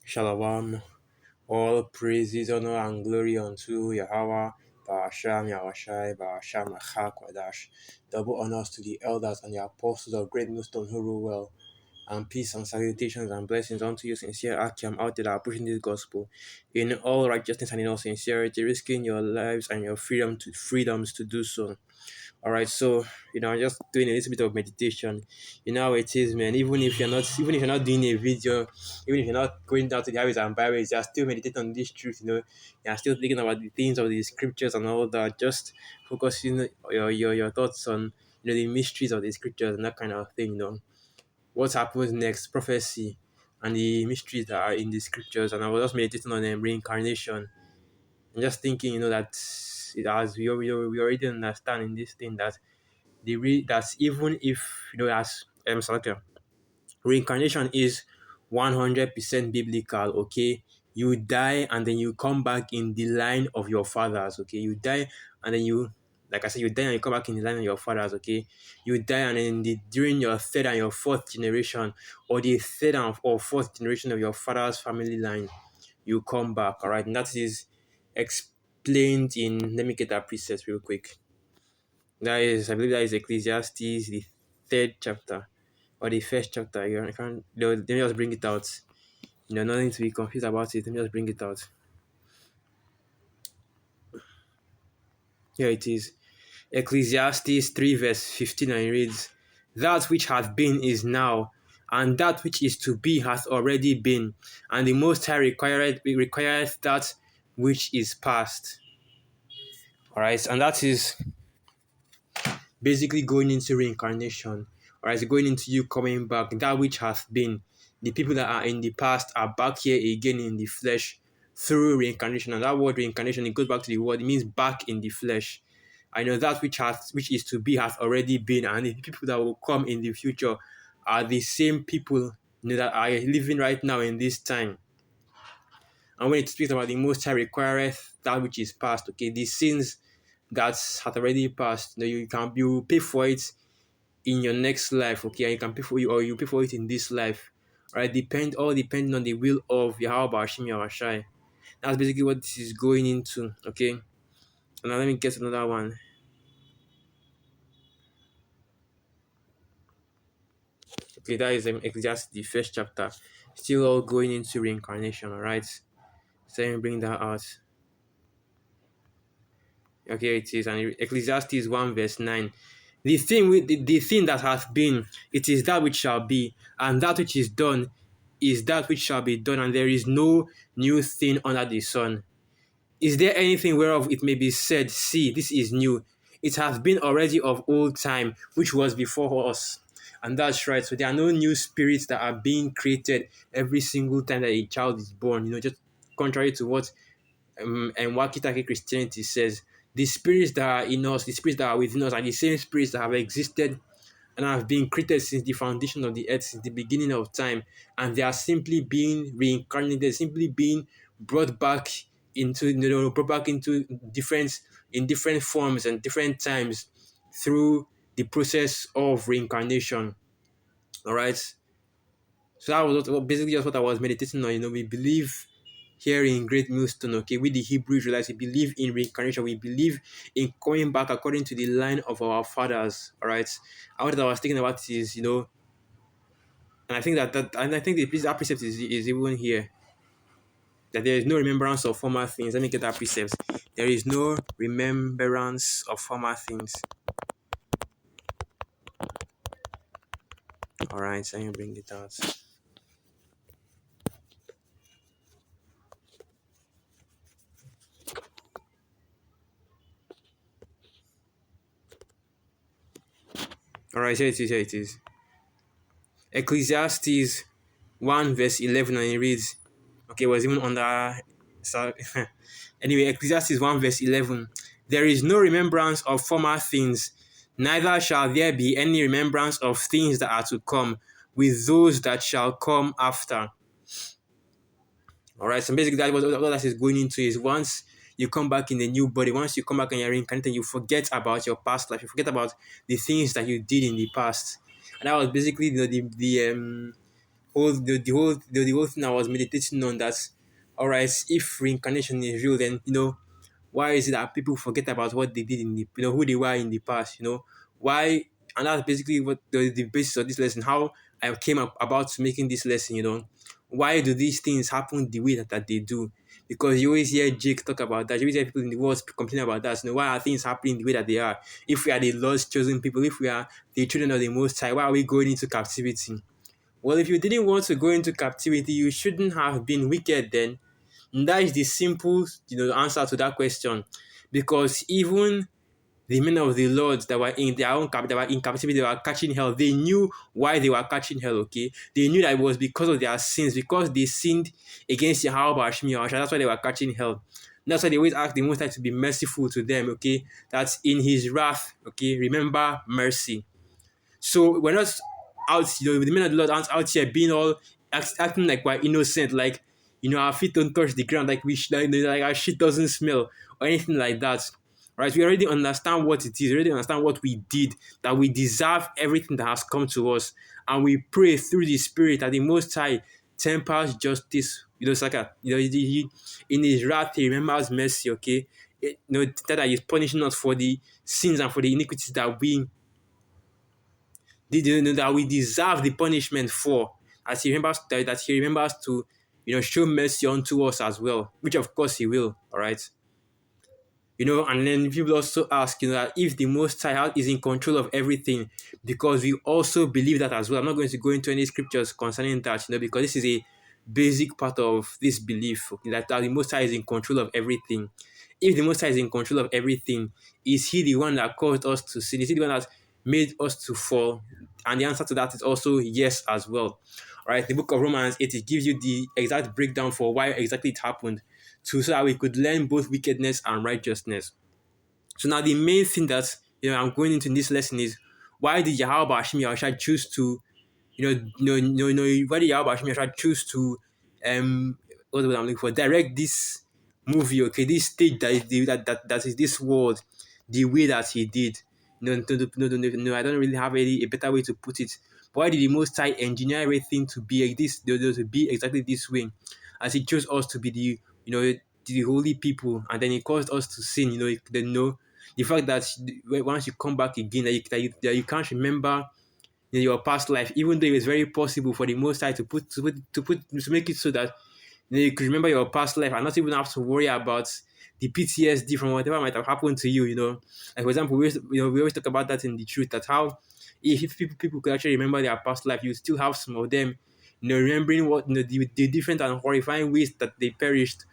Shalom. All praises, honor, and glory unto Yahweh, Ba'asham, Yahushai, Ba'asham, Kwadash. Double honors to the elders and the apostles of Great Millstone who rule well. And peace and salutations and blessings unto you, sincere Akim, out there that are pushing this gospel in all righteousness and in all sincerity, risking your lives and your freedoms to do so. All right, so I'm just doing a little bit of meditation. You know how it is, man. Even if you're not doing a video, even if you're not going down to the highways and byways, you're still meditating on this truth. You're still thinking about the things of the scriptures and all that. Just focusing your thoughts on the mysteries of the scriptures and that kind of thing. What happens next, prophecy, and the mysteries that are in the scriptures. And I was just meditating on reincarnation and just thinking, that as we already understand in this thing that that's even if as Salaka, reincarnation is 100% biblical. Okay, you die and then you come back in the line of your fathers. Okay, you die and then like I said, you die and you come back in the line of your fathers. Okay, you die and then during your third and your fourth generation, or the third or fourth generation of your father's family line, you come back. All right, and that is explained in, let me get that precept real quick. I believe that is Ecclesiastes, the third chapter or the first chapter. I can't. Let me just bring it out. Nothing to be confused about it. Let me just bring it out. Here it is. Ecclesiastes 3 verse 15, and it reads, "That which hath been is now, and that which is to be hath already been, and the Most High requireth that which is past." All right, and that is basically going into reincarnation, or as going into you coming back, that which has been. The people that are in the past are back here again in the flesh through reincarnation. And that word reincarnation, it goes back to the word, it means back in the flesh. I know that which is to be has already been, and the people that will come in the future are the same people that are living right now in this time. And when it speaks about the Most High requireth that which is past, okay, the sins that have already passed, you pay for it in your next life, okay, and you can pay for it, or you pay for it in this life, right? Depending on the will of Yahweh Bashim Yahushai. That's basically what this is going into, okay. And now let me get another one. Okay, that is Ecclesiastes, the first chapter. Still all going into reincarnation, all right. So let me bring that out. Okay, it is, and Ecclesiastes 1 verse 9. The thing that hath been, it is that which shall be, and that which is done is that which shall be done, and there is no new thing under the sun. Is there anything whereof it may be said, see, this is new? It hath been already of old time, which was before us. And that's right. So there are no new spirits that are being created every single time that a child is born. Just contrary to what and Wakitake Christianity says, the spirits that are in us, the spirits that are within us, are the same spirits that have existed and have been created since the foundation of the earth, since the beginning of time, and they are simply being reincarnated, simply being brought back into different forms and different times through the process of reincarnation. All right. So that was basically just what I was meditating on. We believe here in Great Millstone, okay, with the Hebrew Israelites, we believe in reincarnation. We believe in coming back according to the line of our fathers. All right. And what I was thinking about is, and I think and I think that precept is even here, that there is no remembrance of former things. Let me get that precept. There is no remembrance of former things. All right, so let me bring it out. All right, here it is. Here it is. Ecclesiastes 1 verse 11, and it reads, okay, it was even under, so anyway, Ecclesiastes 1 verse 11, there is no remembrance of former things, neither shall there be any remembrance of things that are to come with those that shall come after. All right, so basically what that is going into is, once you come back in a new body, once you come back and you're reincarnated, you forget about your past life, you forget about the things that you did in the past. And that was basically the whole thing I was meditating on, that all right, if reincarnation is real, then why is it that people forget about what they did in the who they were in the past? Why? And that's basically what the basis of this lesson. How I came up about making this lesson. Why do these things happen the way that they do? Because you always hear Jake talk about that. You always hear people in the world complain about that. Why are things happening the way that they are? If we are the Lord's chosen people, if we are the children of the Most High, why are we going into captivity? Well, if you didn't want to go into captivity, you shouldn't have been wicked then. And that is the simple, answer to that question. Because even the men of the Lord that were in their own that were in captivity, they were catching hell. They knew why they were catching hell. Okay, they knew that it was because of their sins, because they sinned against Yahweh Hashem Yahushua. That's why they were catching hell. That's why they always ask the Most High to be merciful to them. Okay, that's in His wrath. Okay, remember mercy. So we're not out, the men of the Lord aren't out here being all acting like we're innocent, like our feet don't touch the ground, like like our shit doesn't smell or anything like that. Right? We already understand what it is, we already understand what we did, that we deserve everything that has come to us. And we pray through the Spirit that the Most High tempers justice. It's like in His wrath He remembers mercy. Okay, that He's punishing us for the sins and for the iniquities that we deserve the punishment for, as He remembers to show mercy unto us as well, which of course He will. All right. And then people also ask, that if the Most High is in control of everything, because we also believe that as well. I'm not going to go into any scriptures concerning that, because this is a basic part of this belief, that the Most High is in control of everything. If the Most High is in control of everything, is He the one that caused us to sin? Is He the one that made us to fall? And the answer to that is also yes as well. All right, the book of Romans 8, it gives you the exact breakdown for why exactly it happened, so that we could learn both wickedness and righteousness. So now the main thing that I'm going into in this lesson is, why did Yahweh Hashem Yahushua choose to why did Yahweh Hashem Yahushua choose to what's what I'm looking for, direct this movie, okay, this stage that is this world the way that He did. I don't really have a better way to put it. Why did the Most High engineer everything to be like this, to be exactly this way, as He chose us to be the holy people, and then He caused us to sin. The fact that once you come back again, that you can't remember your past life, even though it was very possible for the Most High to make it so that you could remember your past life and not even have to worry about the PTSD from whatever might have happened to you. Like for example, we always talk about that in the truth, that how if people could actually remember their past life, you still have some of them, remembering what the different and horrifying ways that they perished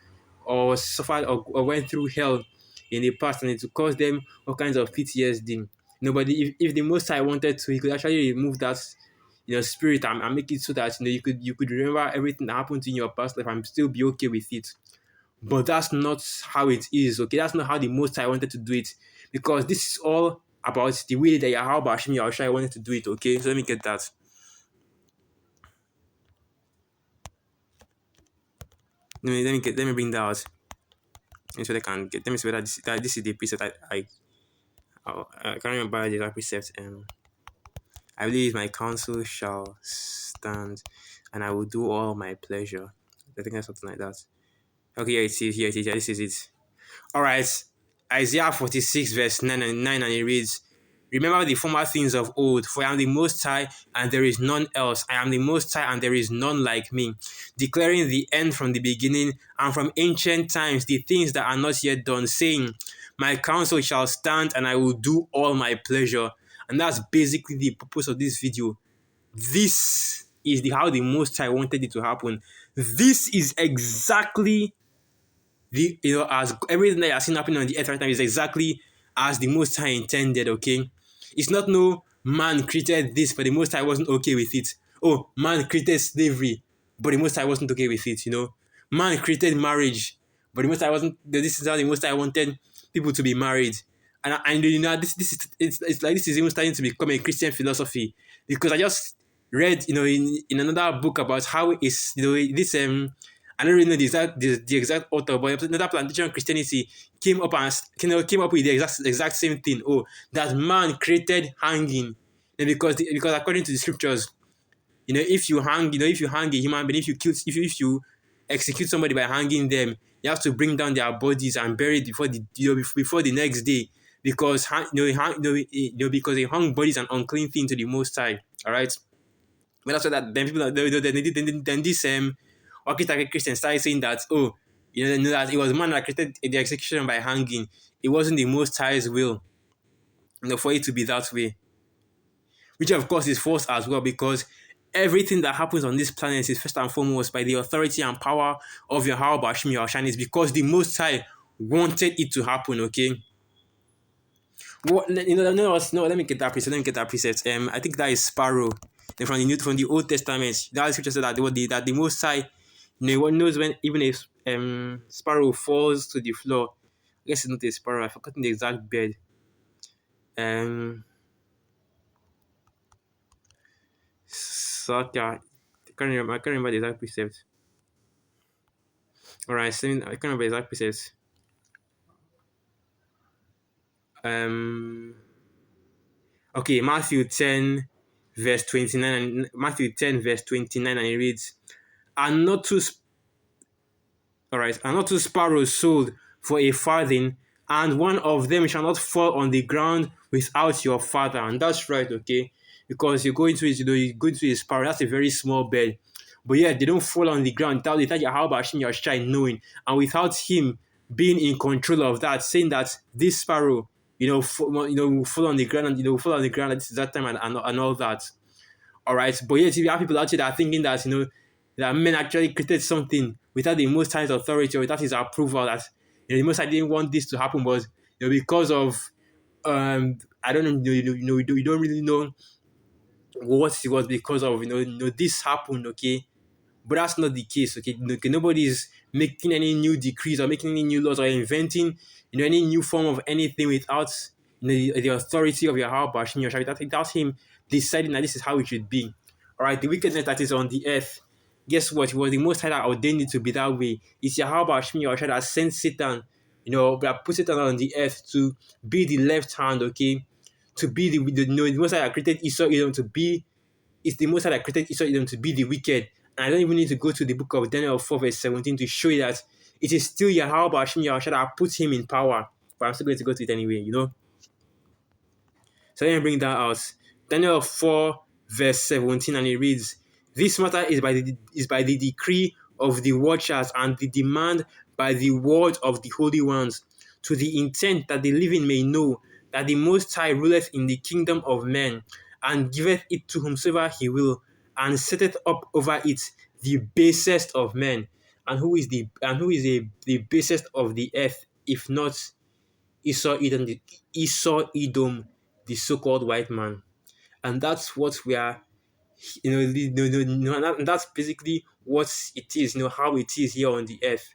or suffered or went through hell in the past, and it would cause them all kinds of PTSD. But if the Most High wanted to, He could actually remove that spirit, and make it so that you could remember everything that happened in your past life and still be okay with it. But that's not how it is. Okay, that's not how the Most High wanted to do it, because this is all about the way that Yahweh Hashem Yahushua wanted to do it. Okay, so let me get that. Let me bring that out. So they can get. Let me see whether this is the precept I can't remember the exact precept. I believe my counsel shall stand, and I will do all my pleasure. I think that's something like that. Okay, here it is. Yeah, this is it. All right, Isaiah 46 verse 9 and it reads, "Remember the former things of old, for I am the Most High, and there is none else. I am the Most High, and there is none like me, declaring the end from the beginning, and from ancient times the things that are not yet done, saying, my counsel shall stand, and I will do all my pleasure." And that's basically the purpose of this video. This is how the Most High wanted it to happen. This is exactly as everything that you are seeing happening on the earth right now is exactly as the Most High intended. Okay, it's not no man created this, but the Most High wasn't okay with it. Oh, man created slavery, but the Most High wasn't okay with it. Man created marriage, but the Most High wasn't. This is how the Most High wanted people to be married. And this is it's like this is even starting to become a Christian philosophy, because I just read in another book about how is this I don't really know the exact author, but another plantation Christianity came up with the exact same thing. Oh, that man created hanging, and because according to the scriptures, if you hang, if you hang a human being, if you execute somebody by hanging them, you have to bring down their bodies and bury it before before the next day, because because a hung body is an unclean thing to the Most High. All right, but after that, then people then this Okitake Christian started saying that, oh, that it was man that created the execution by hanging. It wasn't the Most High's will, for it to be that way, which of course is false as well, because everything that happens on this planet is first and foremost by the authority and power of Yahweh Bashim Yahushua. It's because the Most High wanted it to happen. Okay. What no, let me get that precept. Let me get that precept. I think that is Sparrow. Then from the Old Testament, that scripture said that the Most High, one knows when even if sparrow falls to the floor. I guess it's not a sparrow. I've forgotten the exact bird. So yeah, I can't remember the exact precept. Alright, so I can't remember the exact precept. Okay, Matthew 10 verse 29, and it reads, and not two sparrows sold for a farthing, and one of them shall not fall on the ground without your Father. And that's right, okay? Because you go into it, you go into a sparrow, that's a very small bird. But yeah, they don't fall on the ground without Yahweh Hashem Yahushua knowing, and without him being in control of that, saying that this sparrow, will fall on the ground, and fall on the ground at that time, and all that. All right, but yet you have people out there that are thinking that that men actually created something without the Most High's authority or without his approval. That the Most High didn't want this to happen, but because of I don't know, you don't really know what it was because of. This happened, okay. But that's not the case, okay? Nobody is making any new decrees or making any new laws or inventing, any new form of anything without the authority of Yahweh Bashim Yoshua, without him deciding that this is how it should be. All right, the wickedness that is on the earth, guess what? It was the Most High that ordained it to be that way. It's Yahweh Bashim Yoshua that sent Satan, that put Satan on the earth to be the left hand, okay? To be the Most High that created Esau Edom to be. It's the Most High that created Esau Edom to be the wicked. And I don't even need to go to the book of Daniel 4 verse 17 to show you that it is still Yahweh Bashim Yahushua that put him in power. But I'm still going to go to it anyway, So let me bring that out. Daniel 4 verse 17, and it reads, this matter is by the decree of the watchers and the demand by the word of the holy ones, to the intent that the living may know that the Most High ruleth in the kingdom of men, and giveth it to whomsoever he will, and setteth up over it the basest of men. And who is the basest of the earth, if not Esau Edom, the so-called white man? And that's what we are, that's basically what it is, how it is here on the earth.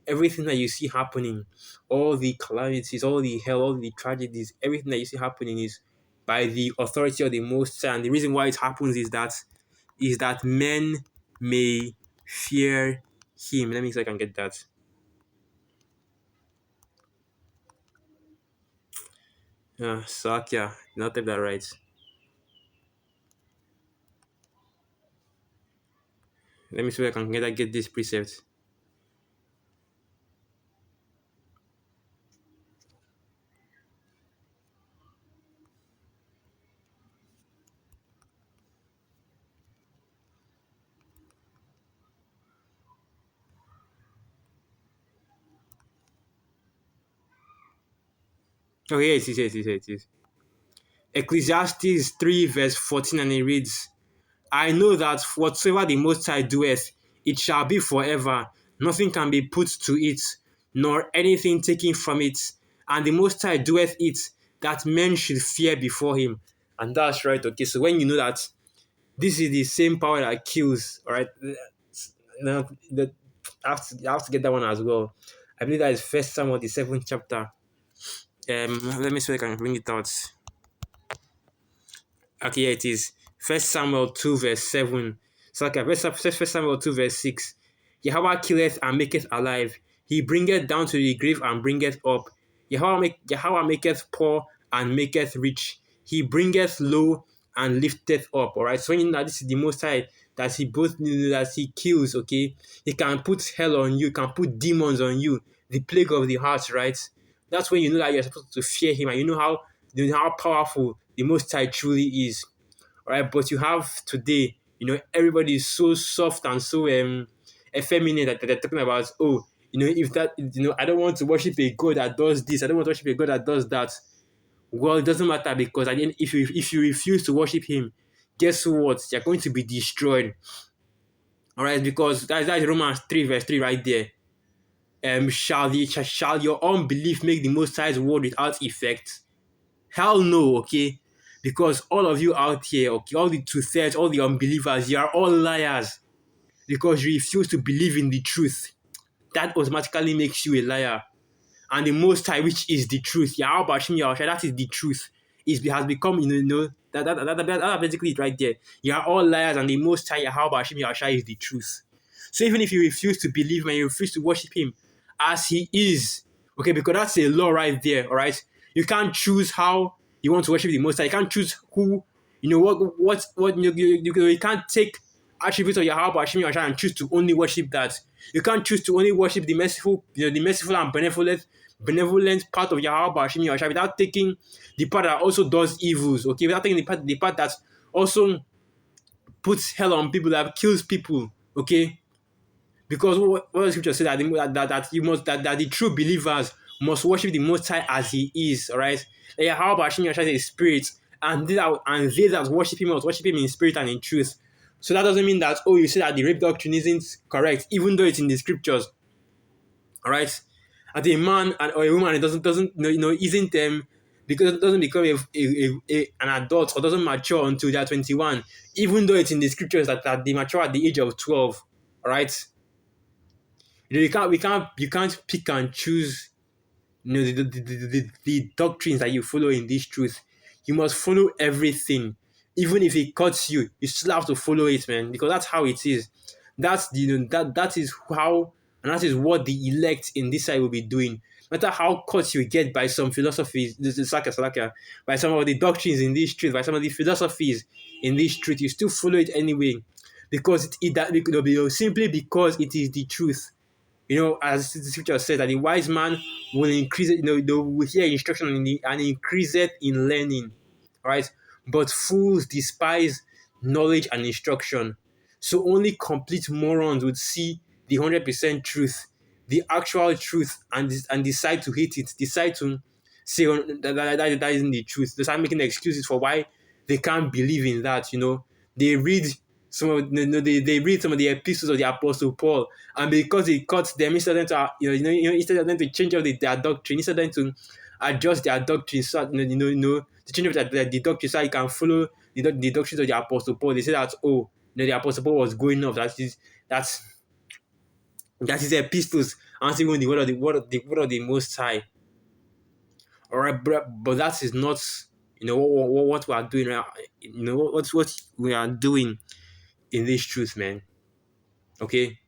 Everything that you see happening, all the calamities, all the hell, all the tragedies, everything that you see happening is by the authority of the Most High. And the reason why it happens is that men may fear him. Let me see if I can get that. Sakya, not type that right. Let me see if I can get this precept. Oh, yeah, it is. Ecclesiastes 3 verse 14, and it reads, I know that whatsoever the Most High doeth, it shall be forever. Nothing can be put to it, nor anything taken from it. And the Most High doeth it, that men should fear before him. And that's right, okay? So when you know that this is the same power that kills, all right? I have to get that one as well. I believe that is First Samuel, the 7th chapter. Let me see if I can bring it out. Okay, yeah, it is First Samuel 2 verse 7. So okay, First Samuel 2 verse 6. Yahweh killeth and maketh alive. He bringeth down to the grave and bringeth up. Yahweh maketh poor and maketh rich. He bringeth low and lifteth up. All right. So when you know that this is the Most High, that He both that He kills. Okay, He can put hell on you, can put demons on you, the plague of the heart. Right. That's when you know that you're supposed to fear Him, and you know how powerful the Most High truly is. All right. But you have today, everybody is so soft and so effeminate that they're talking about. Oh, if that, I don't want to worship a God that does this. I don't want to worship a God that does that. Well, it doesn't matter, because at the end, if you refuse to worship Him, guess what? You're going to be destroyed. All right, because that's Romans 3 verse 3 right there. Shall your unbelief make the Most High's word without effect? Hell no, okay? Because all of you out here, okay, all the two-thirds, all the unbelievers, you are all liars, because you refuse to believe in the truth. That automatically makes you a liar. And the Most High, which is the truth, Yahweh Hashem Yahushua, that is the truth, has become, that basically is right there. You are all liars, and the Most High, Yahweh Hashem Yahushua, is the truth. So even if you refuse to believe Him and you refuse to worship Him as He is, okay, because that's a law right there, all right? You can't choose how you want to worship the Most High. You can't choose who, you can't take attributes of Yahweh Hashem Yahushua and choose to only worship that. You can't choose to only worship the merciful, the merciful and benevolent part of Yahweh Hashem Yahushua without taking the part that also does evils, okay? Without taking the part that also puts hell on people, that kills people, okay? Because what the scripture says that the true believers must worship the Most High as He is, all right? Yahweh Hashem Yahushua is a spirit, and they that worship Him must worship Him in spirit and in truth. So that doesn't mean that, you say that the rape doctrine isn't correct, even though it's in the scriptures. All right, as a man or a woman, it doesn't isn't because it doesn't become an adult or doesn't mature until they are 21, even though it's in the scriptures that they mature at the age of 12. All right, you can't pick and choose the doctrines that you follow in this truth. You must follow everything. Even if it cuts you, you still have to follow it, man, because that's how it is. That is how, and that is what the elect in this side will be doing. No matter how cut you get by some philosophies, by some of the doctrines in this truth, by some of the philosophies in this truth, you still follow it anyway, because simply because it is the truth. As the scripture says, that the wise man will increase it, they will hear instruction and increase it in learning. Right? But fools despise knowledge and instruction. So only complete morons would see the 100% truth, the actual truth, and decide to hate it, decide to say that isn't the truth. They start making excuses for why they can't believe in that. They read they read some of the epistles of the Apostle Paul, and because it cuts them, instead of them to change up their doctrine, instead of them to adjust their doctrine, so to change up the doctrine so you can follow the doctrines of the Apostle Paul. They say that the Apostle Paul was going off. That's his epistles and even the word of the Most High. All right, but that is not what we are doing. What we are doing in this truth, man. Okay.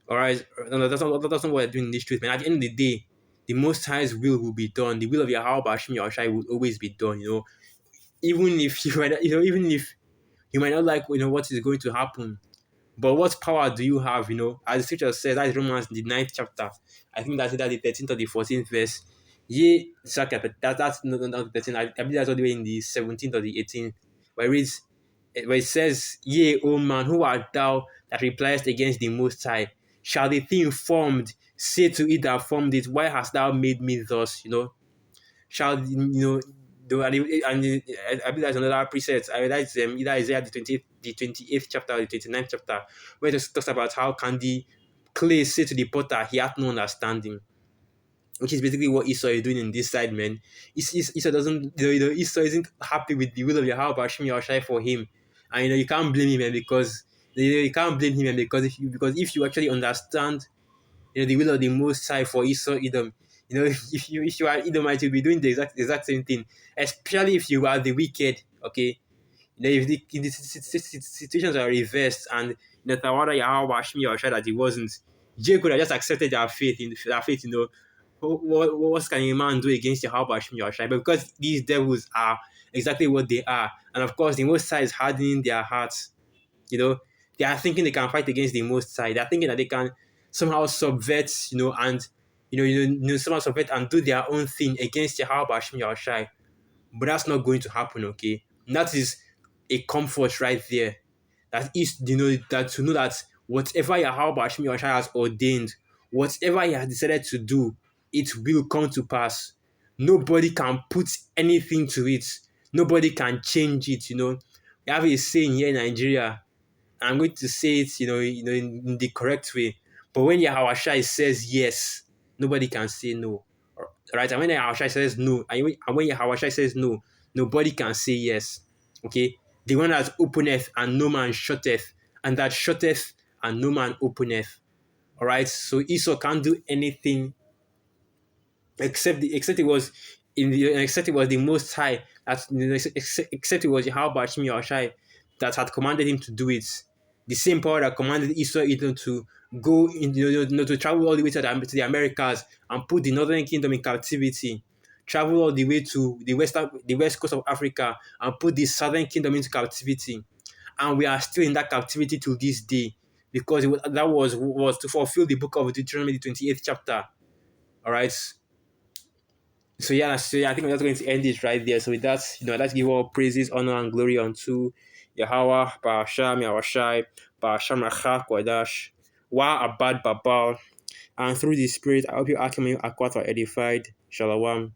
All right. No, that's not what we're doing in this truth, man. At the end of the day, the Most High's will be done. The will of Yahweh Hashem Yahushua will always be done. Even if you might not like what is going to happen, but what power do you have? As the scripture says, that is Romans the 9th chapter. I think that's either the 13th or the 14th verse. That's not the 13th. I believe that's all the way in the 17th or the 18th, where it says, "Yea, O man, who art thou that repliest against the Most High? Shall the thing formed say to it that formed it, why hast thou made me thus?" Shall and I believe there's another precept. That's either Isaiah the 28th chapter or the 29th chapter, where it talks about how can the clay say to the potter, he hath no understanding. Which is basically what Esau is doing in this side, man. Esau doesn't, Esau isn't happy with the will of Yahweh Hashem Yahushua for him, and you can't blame him, man, because you can't blame him, man, because if you actually understand, the will of the Most High for Esau, Edom, if you are Edomite, you'll be doing the exact same thing, especially if you are the wicked, okay. If the situations are reversed and Tawada Yahweh Hashem Yahushua that he wasn't, Jay could have just accepted their faith, what can a man do against Yahweh Hashem Yahushai? But because these devils are exactly what they are, and of course the Most High is hardening their hearts. They are thinking they can fight against the Most High. They are thinking that they can somehow subvert, and somehow subvert and do their own thing against Yahweh Hashem Yahushai. But that's not going to happen, okay? And that is a comfort right there. That is, that to know that whatever Yahweh Hashem Yahushai has ordained, whatever he has decided to do, it will come to pass. Nobody can put anything to it. Nobody can change it, We have a saying here in Nigeria. I'm going to say it, in the correct way. But when Yahweh says yes, nobody can say no. Right? And when Yahweh says no, and when Yahweh says no, nobody can say yes. Okay? The one that openeth and no man shutteth, and that shutteth and no man openeth. Alright? So Esau can't do anything except it was the Most High, except it was Yahweh Hashem Yahushai that had commanded him to do it. The same power that commanded Esau Edom to go in, to travel all the way to the Americas and put the Northern Kingdom in captivity, travel all the way to the west coast of Africa and put the Southern Kingdom into captivity, and we are still in that captivity to this day because that was to fulfill the book of Deuteronomy, the 28th chapter. All right. So I think I'm just going to end it right there. So with that, I'd like to give all praises, honor, and glory unto Yahweh, Ba'asham, Yahushai, Ba'asham Rachak, Kwadash, Wa Abad Babal, and through the Spirit, I hope you Akim Akwat are edified. Shalom.